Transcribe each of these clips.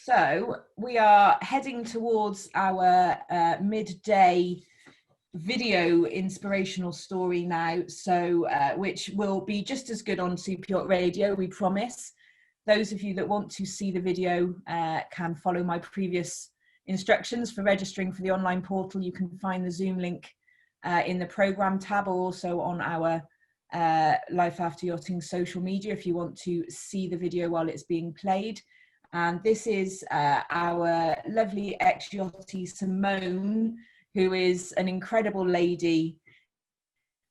So we are heading towards our midday video inspirational story now, so which will be just as good on Superyacht Radio, we promise. Those of you that want to see the video can follow my previous instructions for registering for the online portal. You can find the Zoom link in the program tab, or also on our Life After Yachting social media if you want to see the video while it's being played. And this is our lovely ex-yachtie Simone, who is an incredible lady,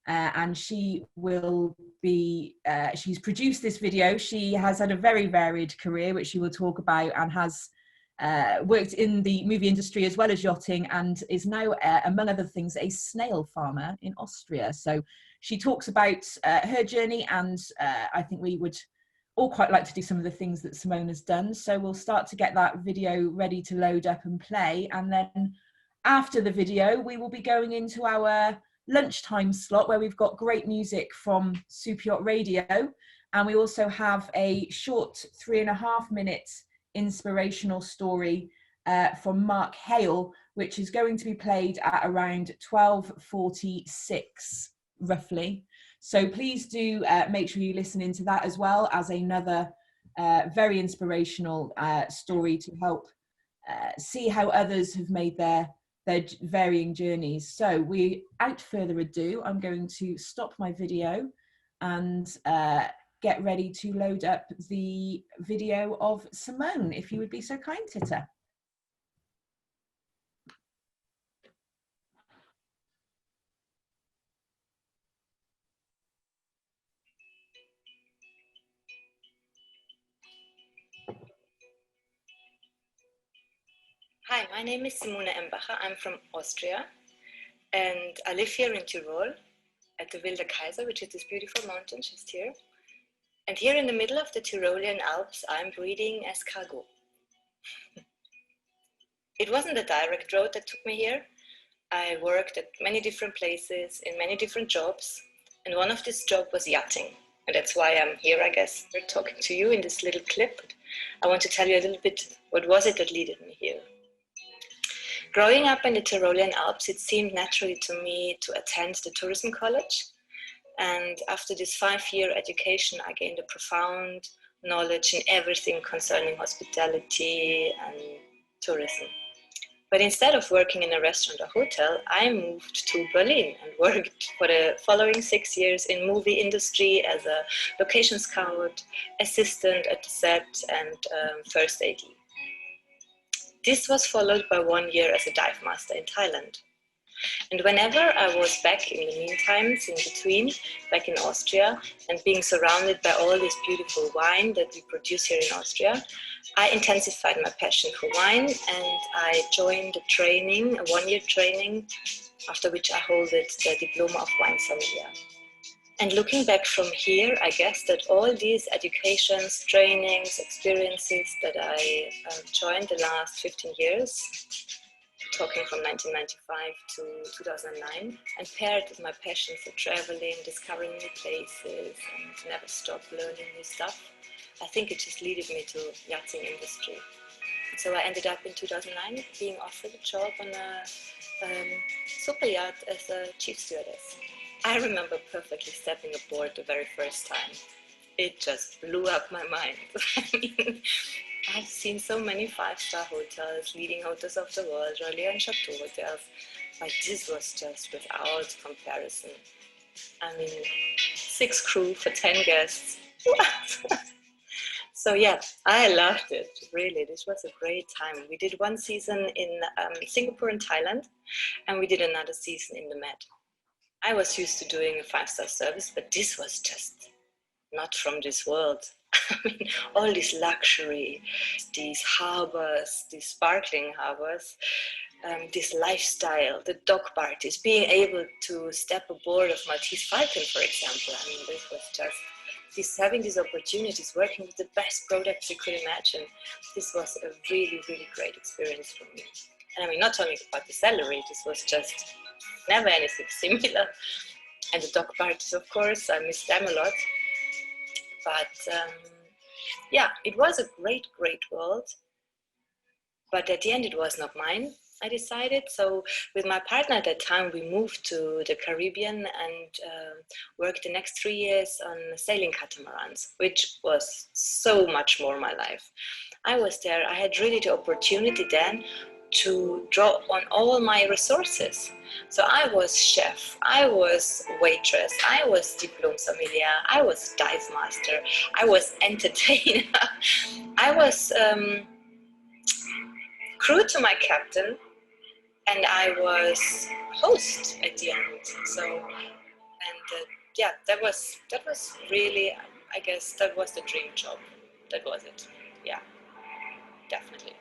and she will be, she's produced this video. She has had a very varied career, which she will talk about, and has worked in the movie industry as well as yachting, and is now, among other things, a snail farmer in Austria. So she talks about her journey, and I think we would all quite like to do some of the things that Simone has done. So we'll start to get that video ready to load up and play, and then after the video, we will be going into our lunchtime slot where we've got great music from Superyacht Radio. And we also have a short 3.5 minute inspirational story from Mark Hale, which is going to be played at around 12:46, roughly. So please do make sure you listen into that as well as another very inspirational story to help see how others have made their varying journeys. So without further ado, I'm going to stop my video and get ready to load up the video of Simone, if you would be so kind, Titta. Hi, my name is Simone. I'm from Austria, and I live here in Tyrol at the Wilde Kaiser, which is this beautiful mountain just here. And here in the middle of the Tyrolean Alps, I'm breeding escargot. It wasn't a direct road that took me here. I worked at many different places in many different jobs, and one of this job was yachting. And that's why I'm here, I guess. We're talking to you in this little clip. I want to tell you a little bit, what was it that led me here? Growing up in the Tyrolean Alps, it seemed naturally to me to attend the tourism college. And after this 5-year education, I gained a profound knowledge in everything concerning hospitality and tourism. But instead of working in a restaurant or hotel, I moved to Berlin and worked for the following 6 years in movie industry as a location scout, assistant at the set, and first AD. This was followed by 1 year as a dive master in Thailand. And whenever I was back in the meantime, in between, back in Austria, and being surrounded by all this beautiful wine that we produce here in Austria, I intensified my passion for wine, and I joined a training, a 1-year training, after which I hold the Diploma of Wine Sommelier. And looking back from here, I guess that all these educations, trainings, experiences that I joined the last 15 years, talking from 1995 to 2009, and paired with my passion for traveling, discovering new places, and never stop learning new stuff, I think it just led me to yachting industry. And so I ended up in 2009 being offered a job on a Superyacht as a chief stewardess. I remember perfectly stepping aboard the very first time. It just blew up my mind. I mean, I've seen so many 5-star hotels, leading hotels of the world, Royal and Chateau hotels, but this was just without comparison. I mean, 6 crew for 10 guests. What? So yeah, I loved it, really. This was a great time. We did 1 season in Singapore and Thailand, and we did another season in the Med. I was used to doing a 5-star service, but this was just not from this world. I mean, all this luxury, these harbors, these sparkling harbors, this lifestyle, the dock parties, being able to step aboard of Maltese Falcon, for example. I mean, this was just having these opportunities, working with the best products you could imagine. This was a really, really great experience for me. And I mean, not talking about the salary, this was just never anything similar. And the dock parties, of course, I miss them a lot. But yeah, it was a great, great world. But at the end, it was not mine, I decided. So with my partner at that time, we moved to the Caribbean and worked the next 3 years on sailing catamarans, which was so much more my life. I was there, I had really the opportunity then to draw on all my resources. So I was chef, I was waitress, I was diplôme sommelier, I was dive master, I was entertainer, I was crew to my captain, and I was host at the end. So, and yeah, that was really, I guess that was the dream job. That was it. Yeah, definitely.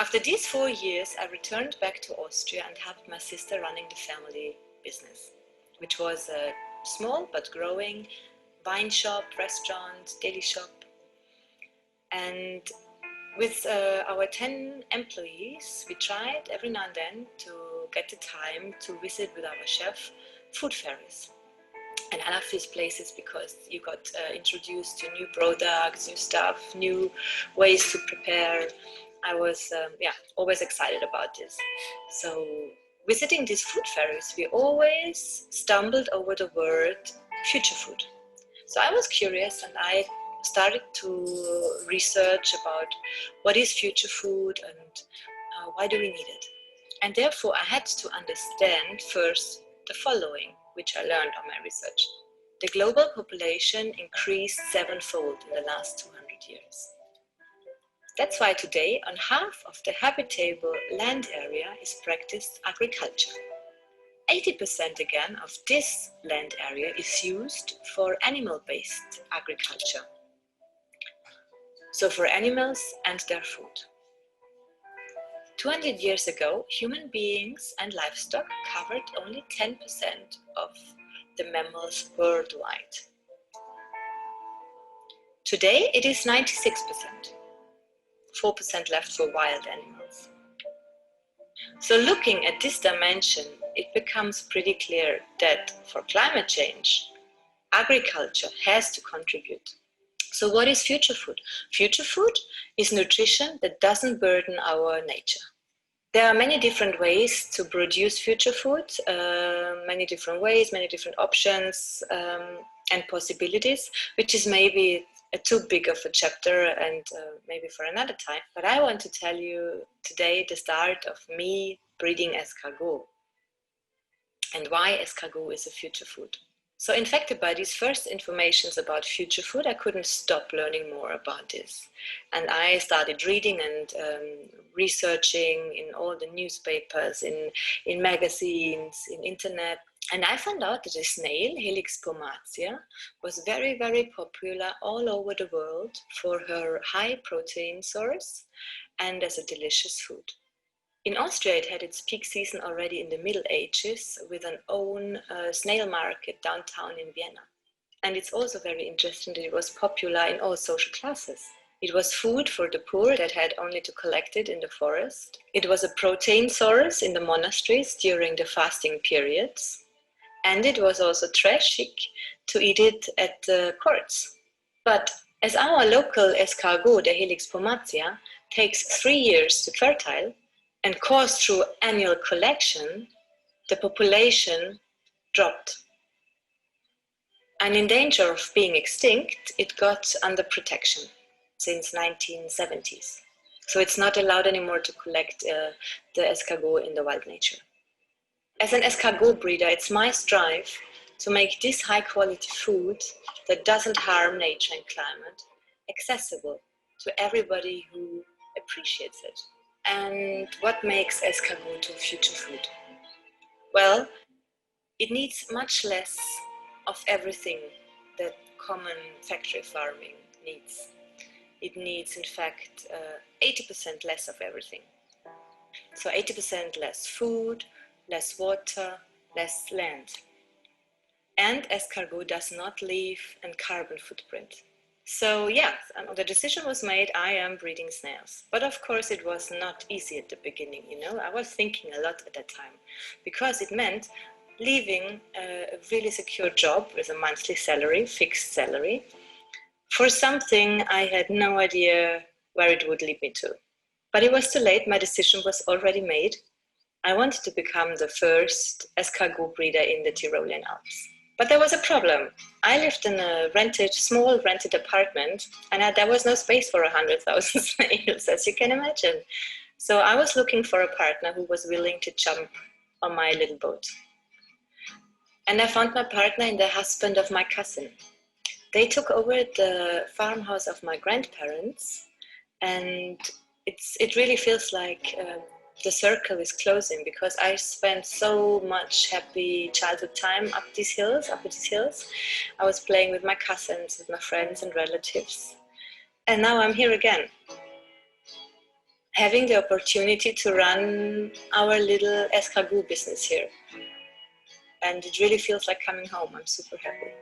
After these 4 years, I returned back to Austria and helped my sister running the family business, which was a small but growing wine shop, restaurant, deli shop. And with our 10 employees, we tried every now and then to get the time to visit with our chef food fairs. And I love these places because you got introduced to new products, new stuff, new ways to prepare. I was always excited about this. So visiting these food fairs, we always stumbled over the word future food. So I was curious and I started to research about what is future food and why do we need it. And therefore I had to understand first the following, which I learned on my research. The global population increased 7-fold in the last 200 years. That's why today on half of the habitable land area is practiced agriculture. 80% again of this land area is used for animal-based agriculture. So for animals and their food. 200 years ago, human beings and livestock covered only 10% of the mammals worldwide. Today it is 96%. 4% left for wild animals. So looking at this dimension, it becomes pretty clear that for climate change, agriculture has to contribute. So what is future food? Future food is nutrition that doesn't burden our nature. There are many different ways to produce future food, many different ways, many different options and possibilities, which is maybe too big of a chapter and maybe for another time. But I want to tell you today the start of me breeding escargot and why escargot is a future food. So infected by these first informations about future food, I couldn't stop learning more about this. And I started reading and researching in all the newspapers, in magazines, in internet. And I found out that the snail, Helix pomatia, was very, very popular all over the world for her high protein source and as a delicious food. In Austria, it had its peak season already in the Middle Ages with an own snail market downtown in Vienna. And it's also very interesting that it was popular in all social classes. It was food for the poor that had only to collect it in the forest. It was a protein source in the monasteries during the fasting periods. And it was also très chic to eat it at the courts. But as our local escargot, the Helix pomatia, takes 3 years to fertile and course through annual collection, the population dropped. And in danger of being extinct, it got under protection since 1970s. So it's not allowed anymore to collect the escargot in the wild nature. As an escargot breeder, it's my strive to make this high quality food that doesn't harm nature and climate accessible to everybody who appreciates it. And what makes escargot to future food? Well, it needs much less of everything that common factory farming needs. It needs, in fact, 80% less of everything. So 80% less food, less water, less land. And escargot does not leave a carbon footprint. So yeah, the decision was made, I am breeding snails. But of course it was not easy at the beginning, you know. I was thinking a lot at that time because it meant leaving a really secure job with a monthly salary, fixed salary, for something I had no idea where it would lead me to. But it was too late. My decision was already made. I wanted to become the first escargot breeder in the Tyrolean Alps. But there was a problem. I lived in a small rented apartment, and there was no space for 100,000 snails, as you can imagine. So I was looking for a partner who was willing to jump on my little boat. And I found my partner in the husband of my cousin. They took over the farmhouse of my grandparents, and it really feels like the circle is closing, because I spent so much happy childhood time up these hills. I was playing with my cousins, with my friends and relatives. And now I'm here again, having the opportunity to run our little escargot business here. And it really feels like coming home. I'm super happy.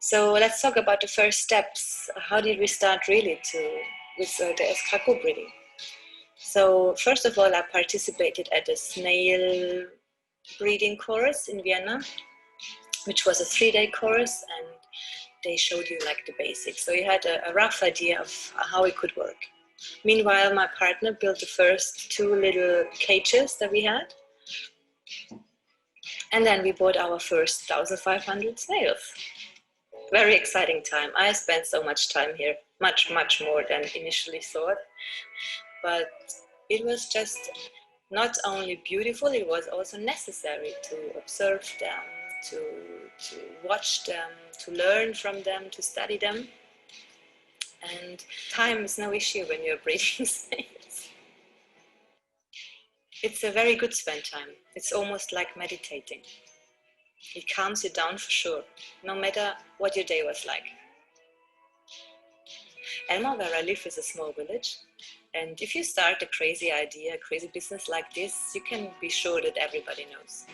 So let's talk about the first steps. How did we start really with the escargot breeding? So first of all, I participated at a snail breeding course in Vienna, which was a 3-day course, and they showed you like the basics. So you had a rough idea of how it could work. Meanwhile, my partner built the first 2 little cages that we had. And then we bought our first 1,500 snails. Very exciting time. I spent so much time here, much more than initially thought. But it was just not only beautiful, it was also necessary to observe them, to watch them, to learn from them, to study them. And time is no issue when you're breeding snails. It's a very good spend time. It's almost like meditating. It calms you down for sure, no matter what your day was like. Elmar, where I live, is a small village. And if you start a crazy idea, a crazy business like this, you can be sure that everybody knows.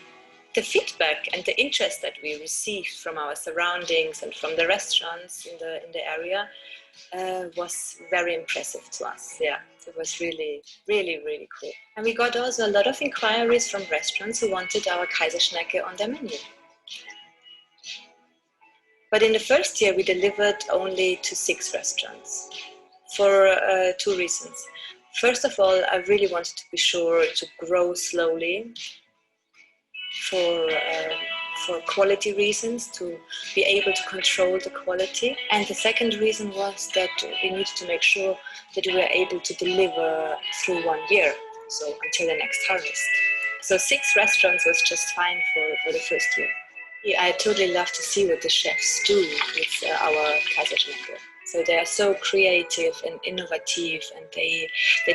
The feedback and the interest that we received from our surroundings and from the restaurants in the area was very impressive to us. Yeah, it was really cool. And we got also a lot of inquiries from restaurants who wanted our Kaiserschnecke on their menu. But in the first year, we delivered only to 6 restaurants for 2 reasons. First of all, I really wanted to be sure to grow slowly for quality reasons, to be able to control the quality. And the second reason was that we needed to make sure that we were able to deliver through 1 year, so until the next harvest. So 6 restaurants was just fine for the first year. Yeah, I totally love to see what the chefs do with our Kaiserschnecke. So they are so creative and innovative, and they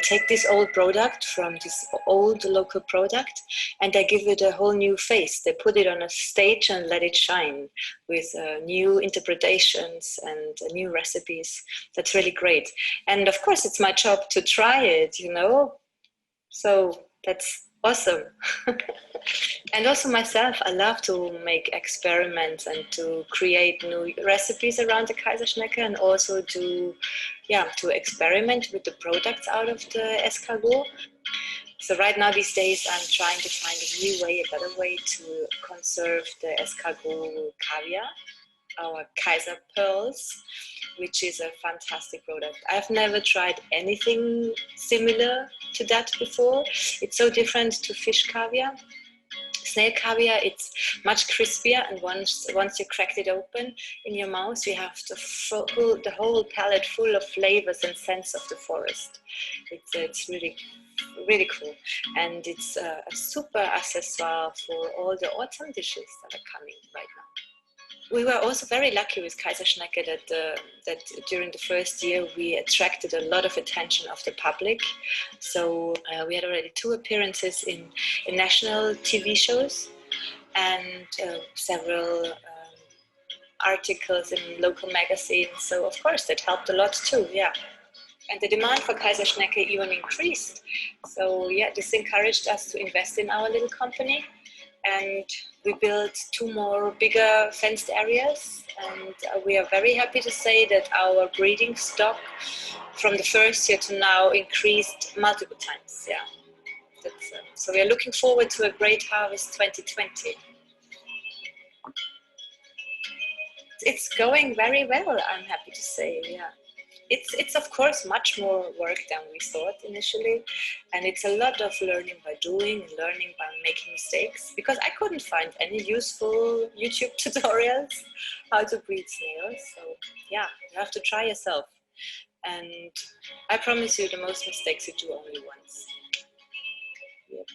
take this old product from this old local product and they give it a whole new face. They put it on a stage and let it shine with new interpretations and new recipes. That's really great. And of course, it's my job to try it, you know. So that's awesome. And also myself, I love to make experiments and to create new recipes around the Kaiserschnecke, and also to experiment with the products out of the escargot. So right now, these days, I'm trying to find a new way, a better way to conserve the escargot caviar, our Kaiser pearls, which is a fantastic product. I've never tried anything similar to that before. It's so different to fish caviar. Snail caviar, it's much crispier, and once you cracked it open in your mouth, you have the whole palate full of flavors and scents of the forest. It's really cool, and it's a super accessoire for all the autumn dishes that are coming right now. We were also very lucky with Kaiserschnecke that during the first year we attracted a lot of attention of the public. So we had already 2 appearances in national TV shows and several articles in local magazines. So of course that helped a lot too, yeah. And the demand for Kaiserschnecke even increased. So yeah, this encouraged us to invest in our little company. And we built 2 more bigger fenced areas, and we are very happy to say that our breeding stock from the first year to now increased multiple times. Yeah, so we are looking forward to a great harvest 2020. It's going very well, I'm happy to say. Yeah, it's of course much more work than we thought initially, and it's a lot of learning by doing and learning by making mistakes, because I couldn't find any useful YouTube tutorials how to breed snails. So yeah, you have to try yourself, and I promise you the most mistakes you do only once. Yep.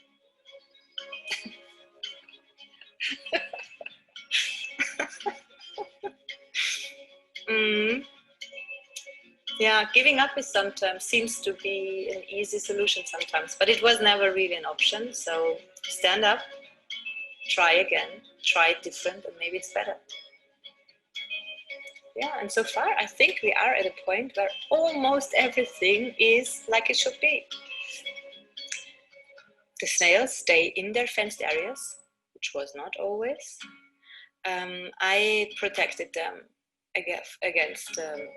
Yeah, giving up is sometimes seems to be an easy solution sometimes, but it was never really an option. So stand up, try again, try it different, and maybe it's better. Yeah, and so far I think we are at a point where almost everything is like it should be. The snails stay in their fenced areas, which was not always. I protected them against the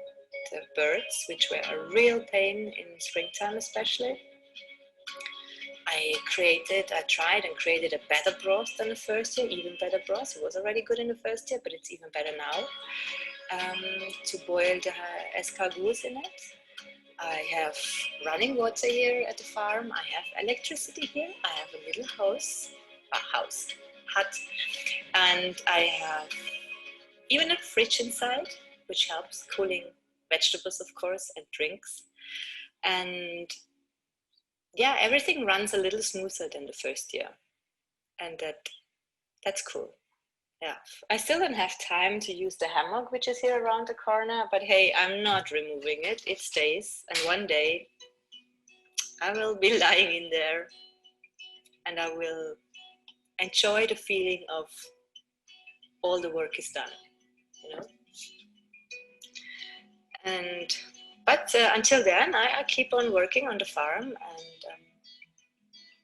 birds, which were a real pain in springtime especially. I tried and created a better broth than the first year, even better broth. It was already good in the first year, but it's even better now. To boil the escargots in it. I have running water here at the farm. I have electricity here. I have a little hut, and I have even a fridge inside, which helps cooling vegetables, of course, and drinks. And yeah, everything runs a little smoother than the first year, and that's cool. Yeah, I still don't have time to use the hammock, which is here around the corner, but hey, I'm not removing it. It stays, and one day I will be lying in there, and I will enjoy the feeling of all the work is done, you know. But until then, I keep on working on the farm and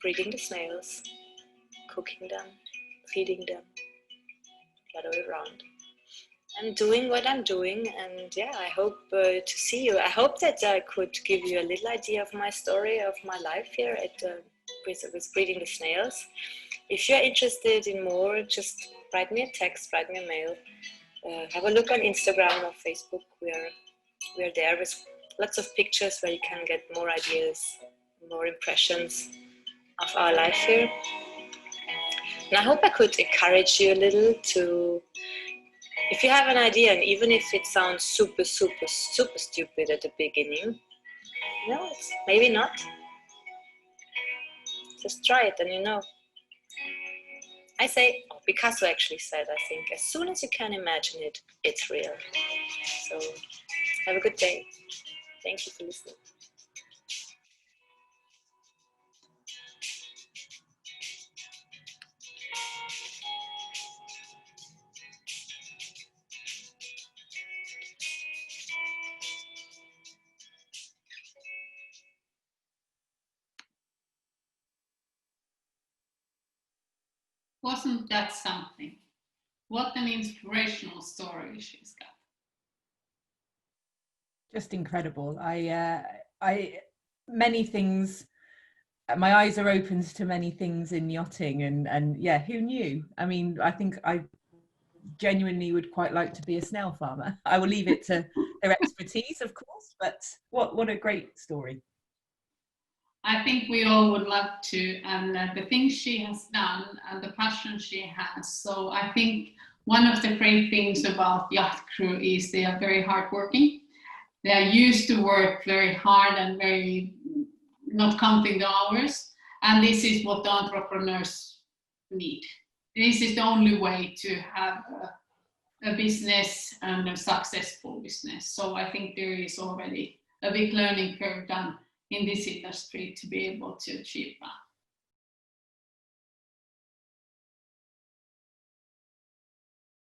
breeding the snails, cooking them, feeding them, the other way around. I'm doing what I'm doing, and yeah, I hope to see you. I hope that I could give you a little idea of my story, of my life here with breeding the snails. If you're interested in more, just write me a text, write me a mail. Have a look on Instagram or Facebook. We're there with lots of pictures where you can get more ideas, more impressions of our life here. And I hope I could encourage you a little to, if you have an idea, and even if it sounds super, super, super stupid at the beginning, no, it's maybe not. Just try it and you know. I say, Picasso actually said, I think, as soon as you can imagine it, it's real. So have a good day. Thank you for listening. Wasn't that something? What an inspirational story she's got. Just incredible. I many things, my eyes are opened to many things in yachting, and yeah, who knew? I mean, I think I genuinely would quite like to be a snail farmer. I will leave it to their expertise, of course, but what a great story. I think we all would love to, and the things she has done and the passion she has. So I think one of the great things about yacht crew is they are very hardworking. They are used to work very hard and very not counting the hours. And this is what the entrepreneurs need. This is the only way to have a business and a successful business. So I think there is already a big learning curve done in this industry to be able to achieve that.